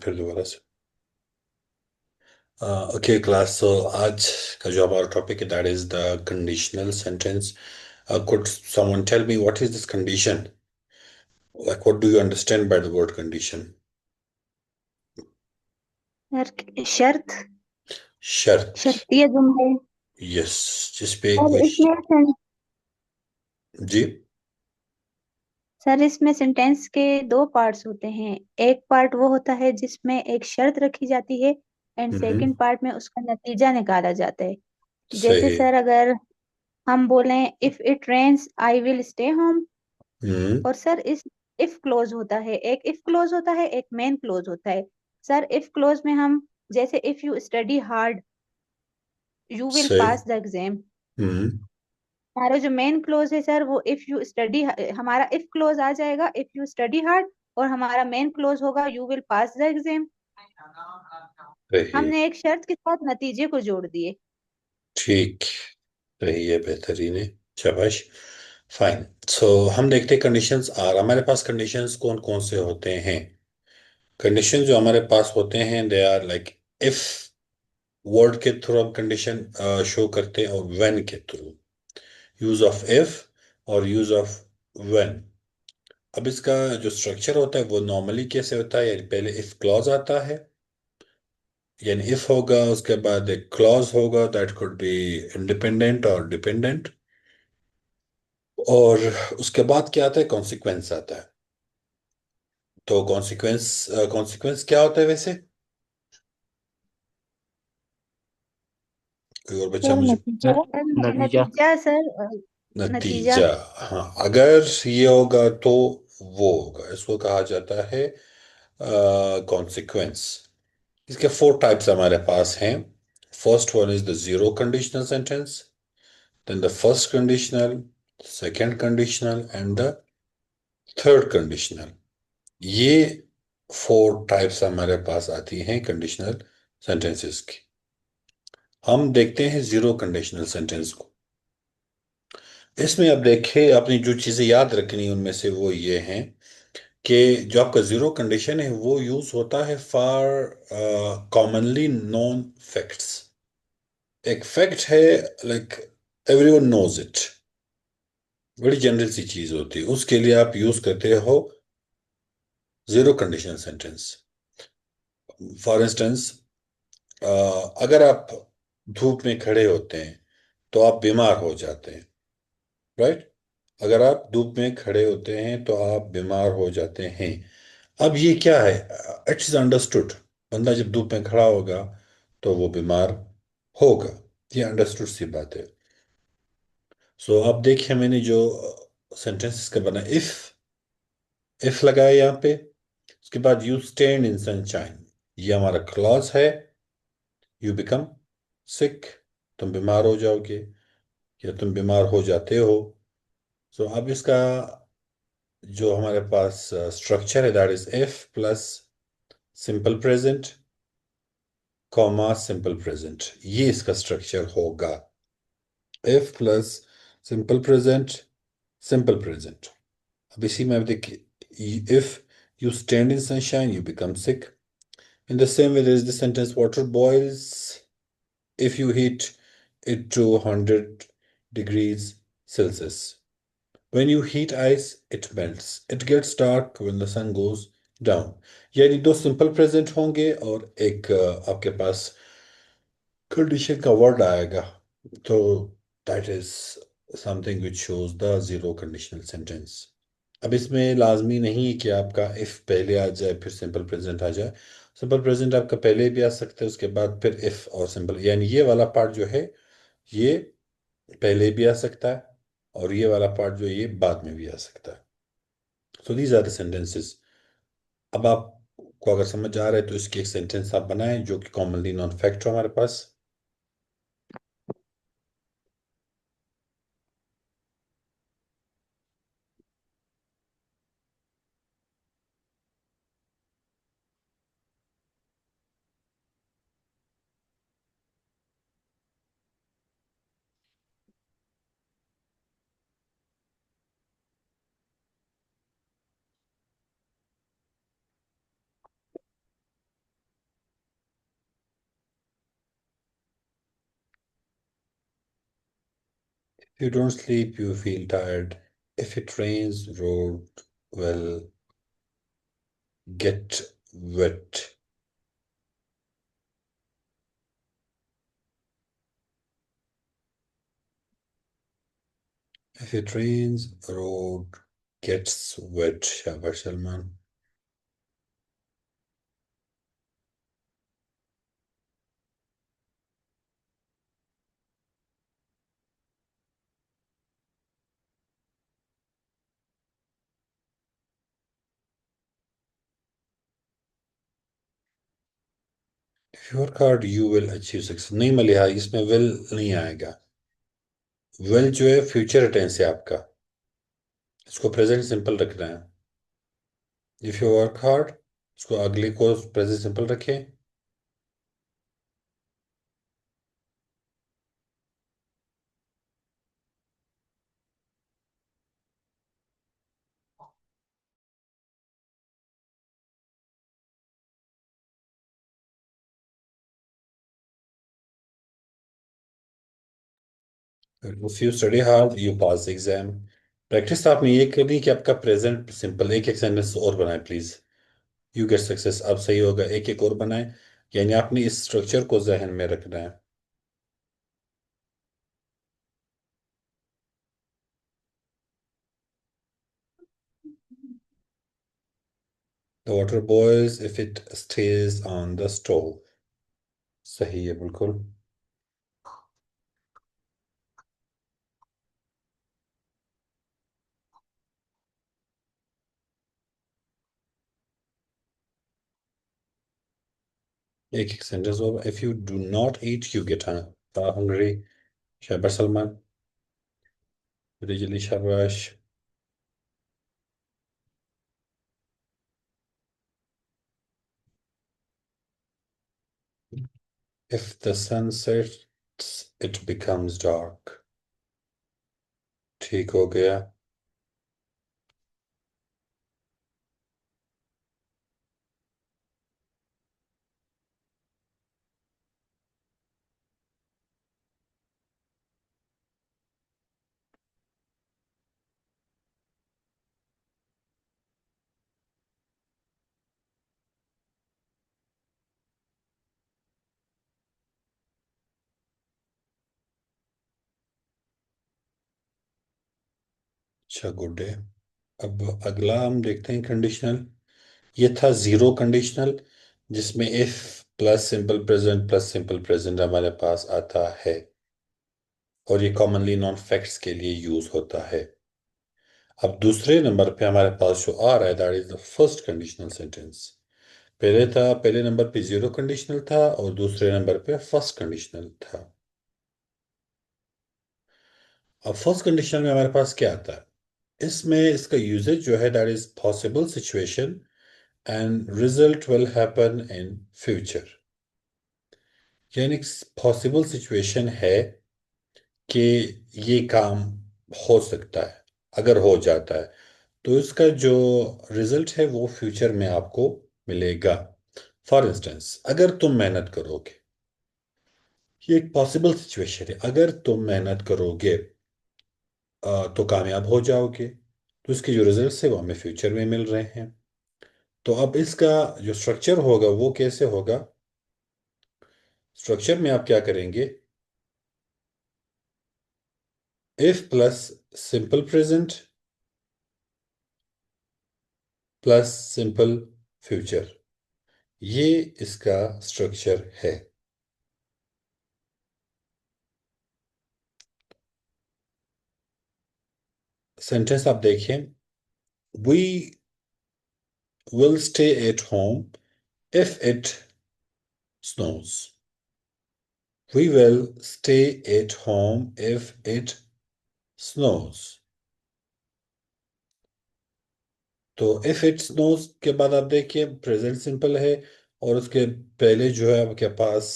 फिर दोबारा से। ओके क्लास, सो आज का जो हमारा टॉपिक है that is the conditional sentence. Could someone tell me what is this condition? Like what do you understand by the word condition? Sir शर्त। शर्त। शर्तिया जुमले। यस। जिस पे और कोई जी। सर इसमें सेंटेंस के दो पार्ट्स होते हैं। एक पार्ट वो होता है जिसमें एक शर्त रखी जाती है एंड हम्म। सेकंड पार्ट में उसका नतीजा निकाला जाता है। जैसे सही। सर अगर हम बोलें if it rains I will stay home. Hmm. और सर इस इफ क्लोज होता है, एक इफ क्लोज होता है, एक मेन क्लोज होता है। सर इफ क्लोज में हम जैसे if you study hard you will सही। पास द एग्जाम। हम्म। हमारा जो मेन क्लोज है सर वो इफ यू स्टडी, हमारा इफ क्लोज आ जाएगा इफ यू स्टडी हार्ड, और हमारा मेन क्लोज होगा you will pass the exam. सही। हमने एक शर्त के साथ नतीजे को जोड़ दिए। ठीक। सही है, बेहतरीन है। शाबाश। फाइन। सो हम देखते हैं कंडीशंस। और हमारे पास कंडीशंस कौन कौन से होते हैं? कंडीशन जो हमारे पास होते हैं they are like if word के थ्रू हम कंडीशन शो करते हैं, और व्हेन के थ्रू यूज ऑफ इफ और यूज ऑफ व्हेन। अब इसका जो स्ट्रक्चर होता है वो नॉर्मली कैसे होता है, यानी पहले इफ क्लॉज आता है, यानी इफ होगा, उसके बाद एक क्लॉज होगा दैट कुड बी इंडिपेंडेंट और डिपेंडेंट, और उसके बाद क्या आता है, कॉन्सिक्वेंस आता है। तो कॉन्सिक्वेंस, कॉन्सिक्वेंस क्या होता है वैसे? कोई और बच्चा सर मुझे। नतीजा। सर नतीजा। नतीजा सर नतीजा। नतीजा। हाँ, अगर ये होगा तो वो होगा, इसको कहा जाता है कॉन्सिक्वेंस। इसके फोर टाइप्स हमारे पास हैं। First one is the zero conditional sentence, then the first conditional, second conditional and the third conditional. ये फोर टाइप्स हमारे पास आती हैं कंडीशनल सेंटेंसेस की। हम देखते हैं जीरो कंडीशनल सेंटेंस को। इसमें अब देखिए, अपनी जो चीजें याद रखनी है उनमें से वो ये हैं कि जो आपका जीरो कंडीशन है वो यूज होता है फॉर कॉमनली नोन फैक्ट्स। एक फैक्ट है, लाइक एवरीवन नोज इट, बड़ी जनरल सी चीज होती है, उसके लिए आप यूज करते हो zero conditional sentence. For instance, अगर आप धूप में खड़े होते हैं तो आप बीमार हो जाते हैं, राइट? अगर आप धूप में खड़े होते हैं तो आप बीमार हो जाते हैं। अब ये क्या है? इट्स अंडरस्टूड, बंदा जब धूप में खड़ा होगा तो वो बीमार होगा। ये अंडरस्टूड सी बात है। सो अब देखिए, मैंने जो सेंटेंसेस का बना, इफ लगाया यहाँ पे, उसके बाद यू स्टैंड इन सनशाइन, ये हमारा क्लॉज है। यू बिकम सिक, तुम बीमार हो जाओगे या तुम बीमार हो जाते हो। सो अब इसका जो हमारे पास स्ट्रक्चर है that is if plus simple present comma simple present, ये इसका स्ट्रक्चर होगा। If plus simple present simple present. अब इसी में अब देखिए, if you stand in sunshine you become sick. In the same way there is the sentence water boils if you heat it to 100 degrees Celsius. When you heat ice, it melts. It gets dark when the sun goes down. यानी दो simple present होंगे और एक आपके पास condition का word आएगा। तो that is something which shows the zero conditional sentence. अब इसमें लाजमी नहीं है कि आपका इफ पहले आ जाए फिर सिंपल प्रेजेंट आ जाए। सिंपल प्रेजेंट आपका पहले भी आ सकता है, उसके बाद फिर इफ और सिंपल, यानी ये वाला पार्ट जो है ये पहले भी आ सकता है, और ये वाला पार्ट जो है ये बाद में भी आ सकता है। So these are the sentences. अब आपको अगर समझ आ रहा है तो इसके एक सेंटेंस आप बनाएं जो कि कॉमनली नॉन फैक्ट हो हमारे पास। If you don't sleep, you feel tired. If it rains, road will get wet. If it rains, road gets wet. Shabash Salman. If you work hard, you will achieve success. नहीं मलिहा इसमें will नहीं आएगा. Will जो है future tense है आपका. इसको present simple रखना है. इफ यू वर्क हार्ड इसको अगले को प्रेजेंट सिंपल रखें. If you study hard you pass exam. Practice आपने ये करनी कि आपका प्रेजेंट सिंपल एक एक सेंटेंस और बनाए प्लीज. You get success. अब सही होगा. एक एक और बनाए. यानी आपने इस स्ट्रक्चर को जहन में रखना है. The water boys if it stage on the stove. सही है बिल्कुल. एक एक सेंटेंस और. If you do not eat you get hungry. शाबाश सलमान. जल्दी जल्दी शाबाश. If the sun sets, it becomes dark. ठीक हो गया. अच्छा गुड डे. अब अगला हम देखते हैं कंडीशनल. ये था जीरो कंडीशनल जिसमें if plus simple present plus simple present हमारे पास आता है. और ये कॉमनली नॉन फैक्ट्स के लिए यूज होता है. अब दूसरे नंबर पे हमारे पास जो आ रहा है that is the first conditional sentence. पहले नंबर पे जीरो कंडीशनल था और दूसरे नंबर पे फर्स्ट कंडीशनल था. अब फर्स्ट कंडीशनल में हमारे पास क्या आता है. इसमें इसका यूजेज जो है that is possible situation and result will happen in future. यानी पॉसिबल सिचुएशन है कि ये काम हो सकता है. अगर हो जाता है तो इसका जो रिजल्ट है वो फ्यूचर में आपको मिलेगा. फॉर इंस्टेंस अगर तुम मेहनत करोगे. ये एक पॉसिबल सिचुएशन है. अगर तुम मेहनत करोगे तो कामयाब हो जाओगे. तो इसके जो रिजल्ट्स है वो हमें फ्यूचर में मिल रहे हैं. तो अब इसका जो स्ट्रक्चर होगा वो कैसे होगा. स्ट्रक्चर में आप क्या करेंगे. If plus simple present plus simple future. ये इसका स्ट्रक्चर है. सेंटेंस आप देखिए. We will stay at home if it snows. We will stay at home if it snows. तो इफ इट स्नोज के बाद आप देखिए प्रेजेंट सिंपल है. और उसके पहले जो है आपके पास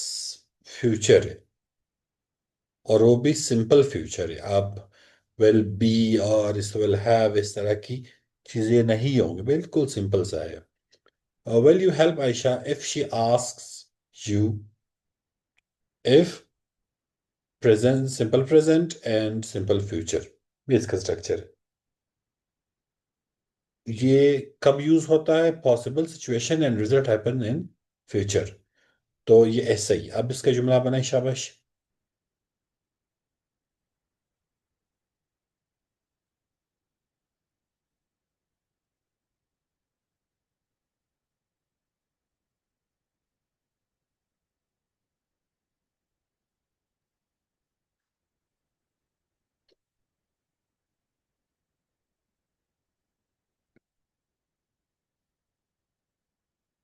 फ्यूचर है. और वो भी सिंपल फ्यूचर है. आप विल बी और इस विल हैव इस तरह की चीजें नहीं होंगी. बिल्कुल सिंपल सा है. Will you help Ayesha if she asks you. If present, simple present and simple future, ये इसका स्ट्रक्चर है। ये कब यूज होता है? Possible situation and result happen in future. तो ये ऐसा ही, अब इसका जुमला बनाए, शाबाश।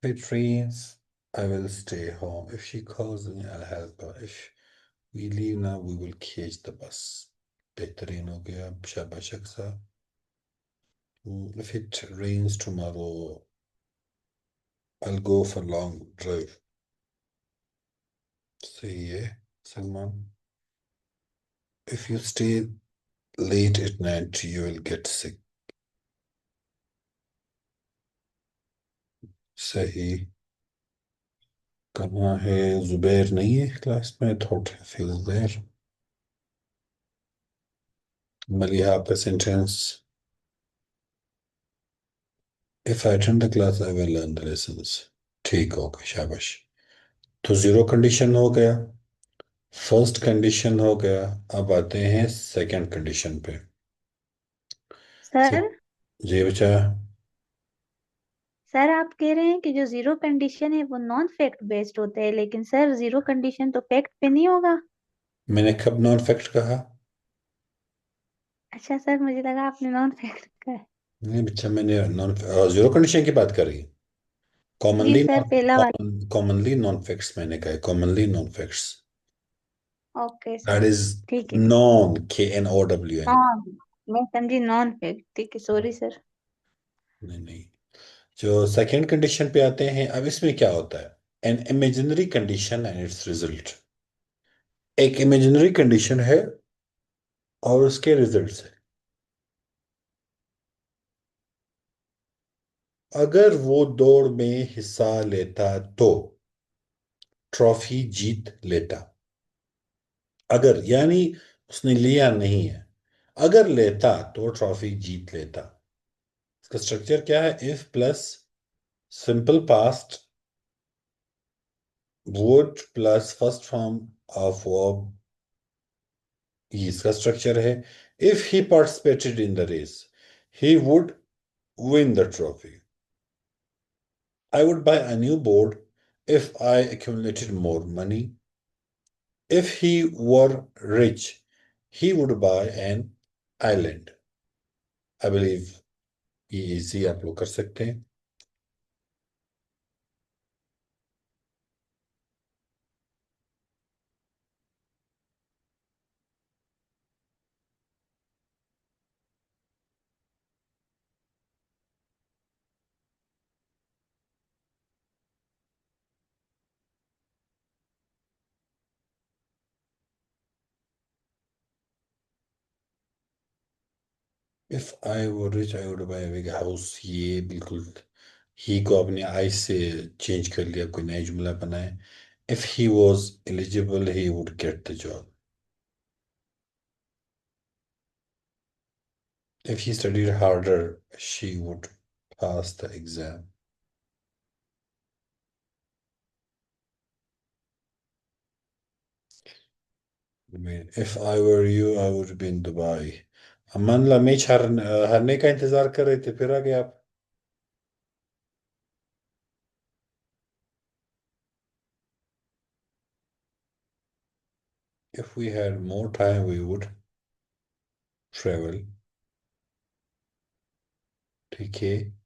If it rains, I will stay home. If she calls me, I'll help her. If we leave now, we will catch the bus. बेहतरीन हो गया, शाबाश Aqsa. If it rains tomorrow, I'll go for long drive. सही है Salman. If you stay late at night, you will get sick. सही। कहाँ है जुबैर? नहीं है क्लास में? Thought he was there. Maliha, आपका sentence. If I attend the class, I will learn the lessons. ठीक हो गया, शाबाश। तो जीरो कंडीशन हो गया, फर्स्ट कंडीशन हो गया। अब आते हैं सेकंड कंडीशन पे। से- सर जी बच्चा। सर आप कह रहे हैं कि जो जीरो कंडीशन है वो नॉन फैक्ट बेस्ड होता है, लेकिन सर जीरो कंडीशन तो फैक्ट पे नहीं होगा। मैंने कब नॉन फैक्ट कहा? अच्छा सर, मुझे लगा आपने नॉन फैक्ट का। नहीं बच्चा, मैंने नॉन जीरो कंडीशन की बात कर रही। जी कॉमनली सर, नॉन, पहला वाला। कॉमनली नॉन फैक्ट्स मैंने कहा, commonly non facts. Okay that sir, is ठीक है। Non, KNOWN। हाँ, मैं समझी नॉन फैक्ट, ठीक है, सॉरी सर। नहीं नहीं। जो सेकंड कंडीशन पे आते हैं, अब इसमें क्या होता है? An imaginary condition and it's result. एक इमेजिनरी कंडीशन है और उसके रिजल्ट्स है। अगर वो दौड़ में हिस्सा लेता तो ट्रॉफी जीत लेता। अगर यानी उसने लिया नहीं है, अगर लेता तो ट्रॉफी जीत लेता। इसका स्ट्रक्चर क्या है? If plus simple past would plus first form of verb, ये इसका स्ट्रक्चर है। If he participated in the race, he would win the trophy. I would buy a new board if I accumulated more money. If he were rich, he would buy an island. I believe ये easy आप लोग कर सकते हैं। If I were rich, I would buy a big house। ये बिल्कुल ही को अपने आई से चेंज कर लिया, कोई नया जुमला बनाए। If he was eligible, he would get the job. If he studied harder, she would pass the exam. I mean, if I were you, I would be in Dubai. अमान ला मैच हारने का इंतजार कर रहे थे, फिर आ गए आप। If we had more time, we would travel. ठीक है।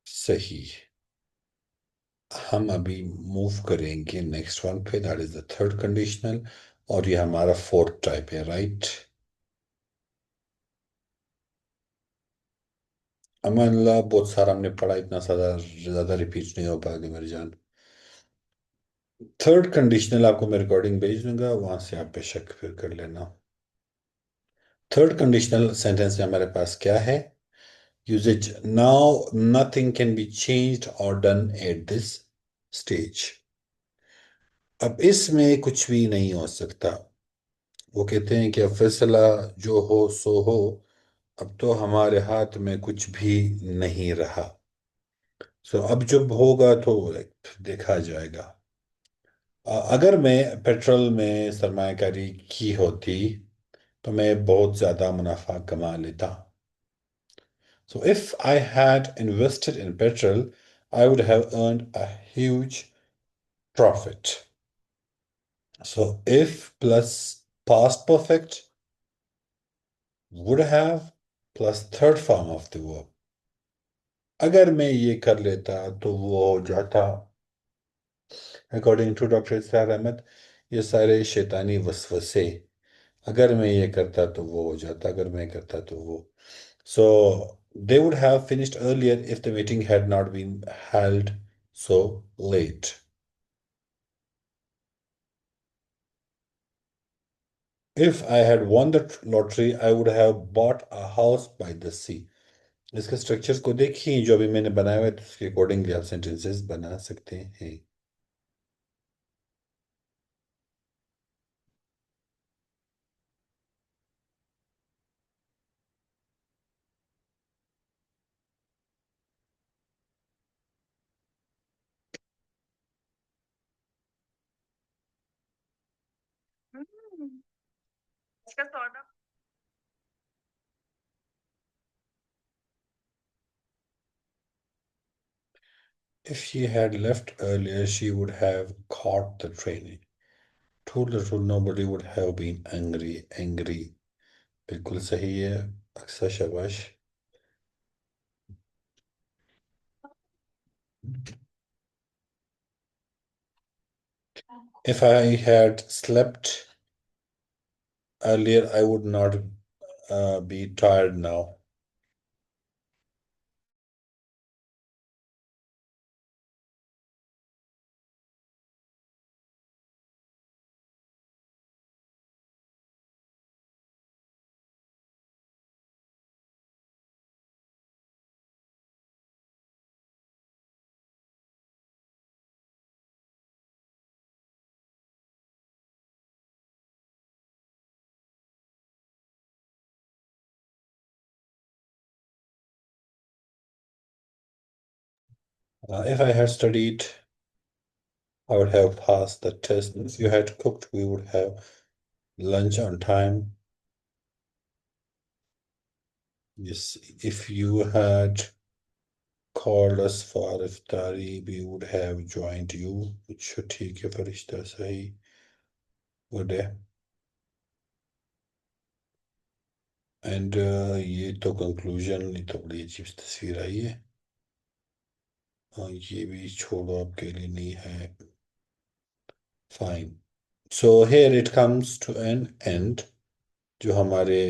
सही। हम अभी मूव करेंगे नेक्स्ट वन पे, that is the third conditional. और ये हमारा फोर्थ टाइप है, राइट? अमान ला बहुत सारा हमने पढ़ा, इतना सारा ज्यादा रिपीट नहीं हो पाएगा मेरी जान। थर्ड कंडीशनल आपको मैं रिकॉर्डिंग भेज दूंगा, वहां से आप बेशक फिर कर लेना। थर्ड कंडीशनल सेंटेंस में हमारे पास क्या है? Uses, now nothing can be changed और डन एट दिस स्टेज। अब इसमें कुछ भी नहीं हो सकता। वो कहते हैं कि अब फैसला जो हो सो हो, अब तो हमारे हाथ में कुछ भी नहीं रहा। सो अब जब होगा तो देखा जाएगा। अगर मैं पेट्रोल में सरमायाकारी की होती तो मैं बहुत ज्यादा मुनाफा कमा लेता। So if I had invested in petrol, I would have earned a huge profit. So if plus past perfect, would have plus third form of the verb. अगर मैं ये कर लेता तो वो हो जाता। अकॉर्डिंग टू डॉक्टर इसरार अहमद, ये सारे शैतानी वसवसे। अगर मैं ये करता तो वो हो जाता, अगर मैं करता तो वो। So they would have finished earlier if the meeting had not been held so late. If I had won the lottery, I would have bought a house by the sea. इसके स्ट्रक्चर्स को देखिए जो अभी मैंने बनाए हुए, तो उसके अकॉर्डिंगली आप सेंटेंसेस बना सकते हैं। हम्म, इसका sort of If she had left earlier, she would have caught the train. Told the truth, nobody would have been angry. Angry. बिल्कुल सही है। अक्सर शाबाश। If I had slept earlier, I would not be tired now. If I had studied, I would have passed the test. If you had cooked, we would have lunch on time. Yes, if you had called us for iftari, we would have joined you. अच्छा ठीक है फरिश्ता, सही। Good है। And ये तो conclusion, ये तो बड़ी अजीब तस्वीर आई है। ये भी छोड़ो, आपके लिए नहीं है। Fine. So here it comes to an end. जो हमारे